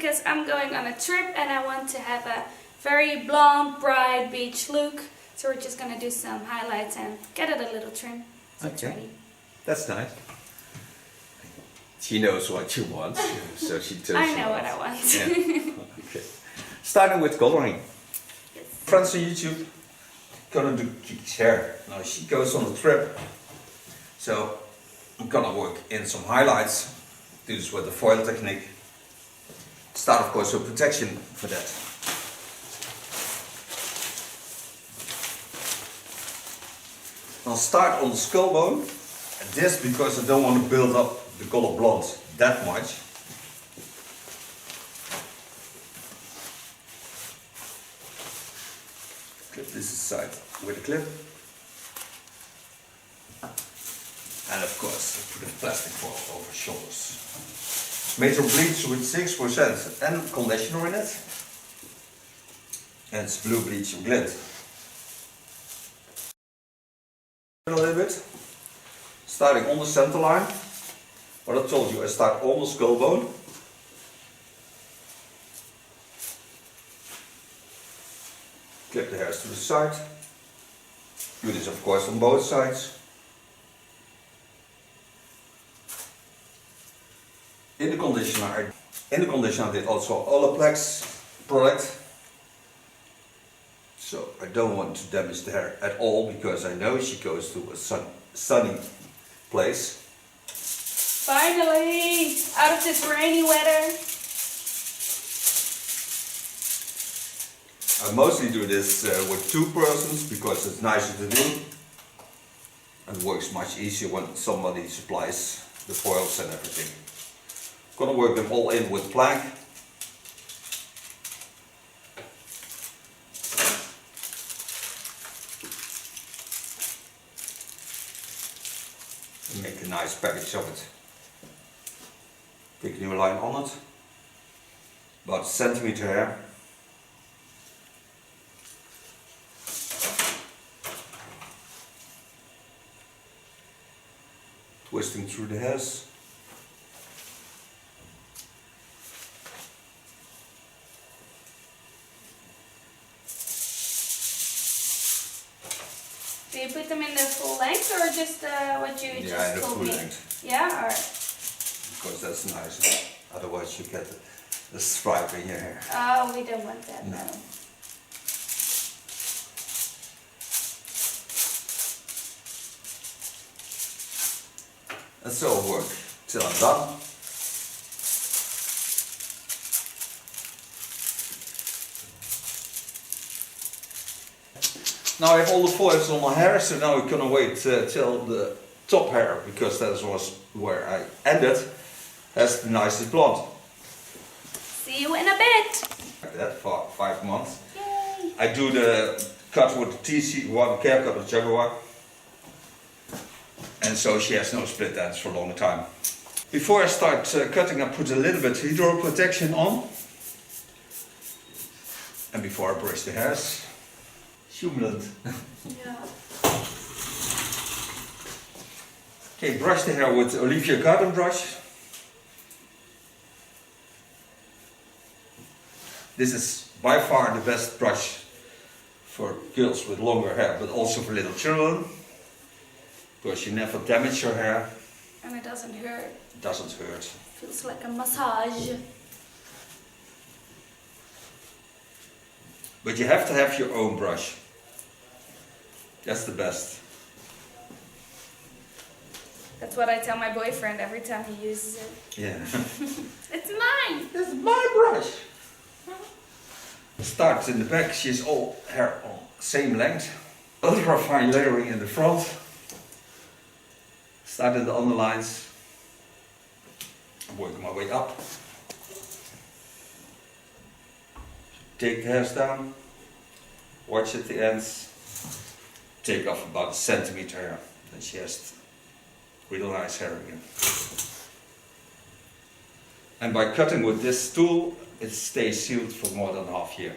because I'm going on a trip and I want to have a very blonde, bright beach look. So we're just gonna do some highlights and get it a little trim. So it's ready. That's nice. She knows what you want, so she tells I you know what I want. Yeah. Okay. Starting with coloring. Yes. Friends on YouTube, gonna do Kiki's hair. Now she goes on a trip, so I'm gonna work in some highlights. Do this with the foil technique. Start of course with protection for that. I'll start on the skull bone, and this because I don't want to build up the color blonde that much. Clip this aside with a clip. And of course, put a plastic foil over shoulders. Made from bleach with 6% and conditioner in it. And it's blue bleach and glint. A little bit. Starting on the center line. What I told you, I start on the skull bone. Clip the hairs to the side. Do this of course on both sides. In the conditioner I did also Olaplex product. So I don't want to damage the hair at all because I know she goes to a sunny place. Finally, out of this rainy weather. I mostly do this with two persons because it's nicer to do. It works much easier when somebody supplies the foils and everything. Gonna work them all in with plank. And make a nice package of it. Take a new line on it. About a centimeter hair. Twisting through the hairs. Do you put them in the full length or just what you just told me? Yeah, in the full length. Yeah, alright. Because that's nice. Otherwise you get a stripe in your hair. Oh, we don't want that. No. And so I'll work till I'm done. Now I have all the foils on my hair, so now we're gonna wait till the top hair, because that was where I ended, has the nicest blonde. See you in a bit. Like that for 5 months. Yay. I do the cut with the TC1 care cut with Jaguar. And so she has no split ends for a long time. Before I start cutting, I put a little bit hydro protection on. And before I brush the hairs, humidant. Yeah. Okay, brush the hair with Olivia garden brush. This is by far the best brush for girls with longer hair, but also for little children. Because you never damage your hair. And it doesn't hurt. It doesn't hurt. Feels like a massage. But you have to have your own brush. That's the best. That's what I tell my boyfriend every time he uses it. Yeah. It's mine! This is my brush. Starts in the back, she's all hair on same length. Ultra fine layering in the front. Start in the underlines. I'm working my way up. Take the hairs down. Watch at the ends. Take off about a centimeter hair. Then she has real nice hair again. And by cutting with this tool, it stays sealed for more than half year.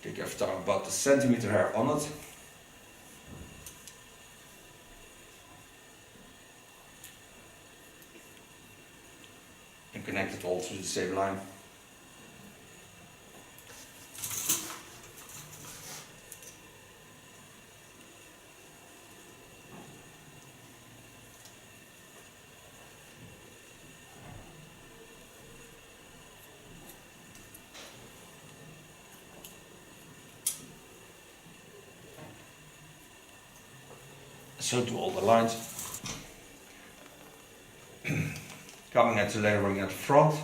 Take after about a centimeter hair on it. connect it all to the same line. So do all the lines. Coming at the layering at the front,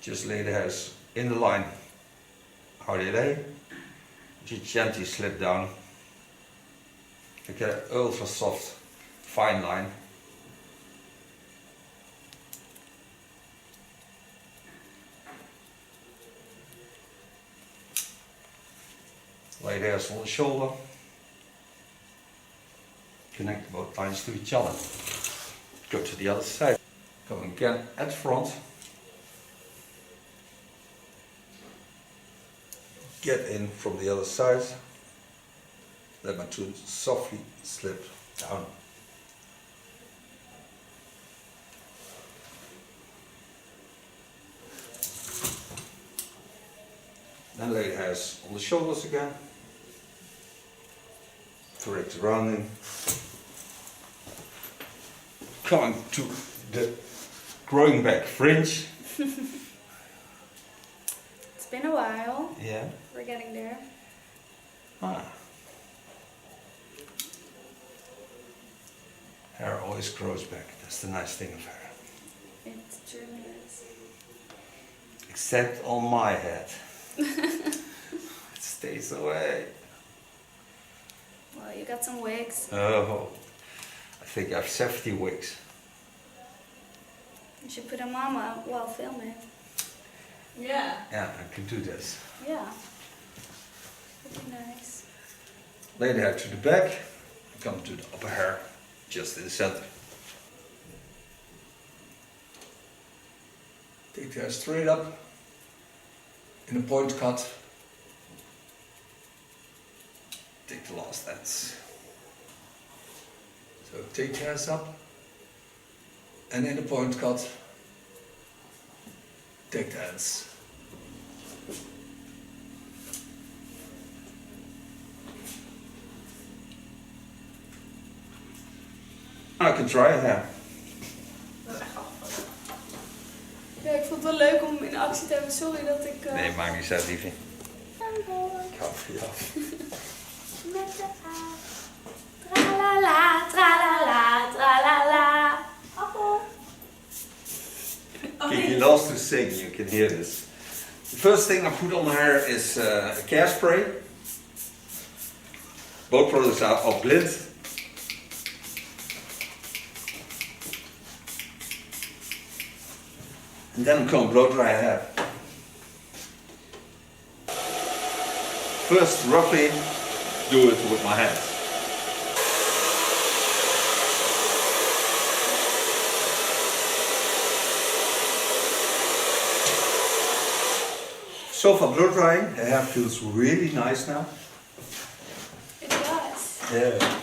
just lay the hairs in the line how they lay, just gently slip down. You get an ultra soft fine line. Lay the hairs on the shoulder. Connect both lines to each other. Go to the other side. Going again at front. Get in from the other side. Let my tool softly slip down. Then lay the hairs on the shoulders again. Correct the rounding. Coming to the growing back fringe. It's been a while. Yeah. We're getting there. Ah. Hair always grows back. That's the nice thing of hair. It truly is. Except on my head. It stays away. Well, you got some wigs. Oh, I think I have 70 wigs. You should put them on while filming. Yeah. Yeah, I can do this. Yeah. That'd be nice. Lay the hair to the back. Come to the upper hair, just in the center. Take the hair straight up in a point cut. Take the last ends. So take the hairs up and in a point cut, take the ends. I can try it here. Ja, ik vond het wel leuk om in actie te hebben. Sorry dat ik... Nee, maakt niet uit, liefje. Barber. Ik hou van jou. Met de A. Tralala, tralala, tralala. Appel. Kiki loves to sing, you can hear this. The first thing I put on her is a care spray. Both products are of Glint. And then I'm going to blow dry her hair. First, roughly do it with my hands. So for blow drying, the hair feels really nice now. It does. Yeah.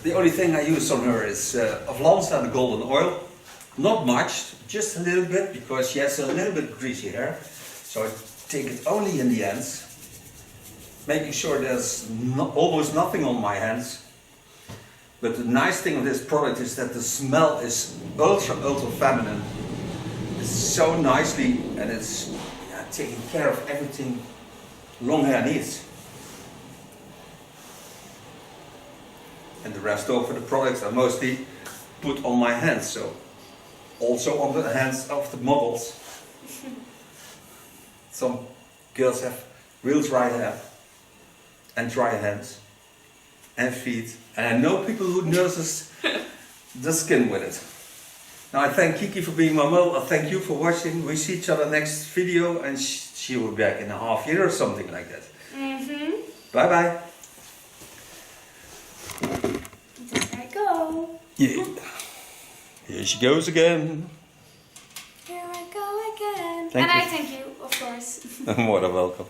The only thing I use on her is of Lanza the golden oil. Not much, just a little bit, because she has a little bit greasy hair. So I take it only in the ends, making sure there's almost nothing on my hands. But the nice thing of this product is that the smell is ultra feminine. It's so nicely, and it's taking care of everything long hair needs. And the rest of the products I mostly put on my hands, so also on the hands of the models. Some girls have real dry hair and dry hands and feet, and I know people who nurses the skin with it. Now I thank Kiki for being my model. I thank you for watching. We see each other next video, and she will be back in a half year or something like that. Bye bye. There I go. Yeah. Here she goes again. Here I go again. Thank and you. I thank you, of course. More than welcome.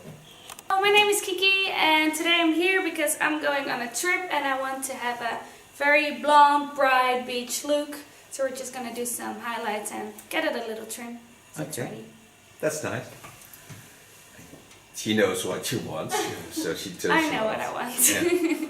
my name is Kiki and today I'm here because I'm going on a trip and I want to have a very blonde, bright beach look. So we're just gonna do some highlights and get it a little trim. So it's ready. That's nice. She knows what she wants, so she tells I you know what I want. Yeah.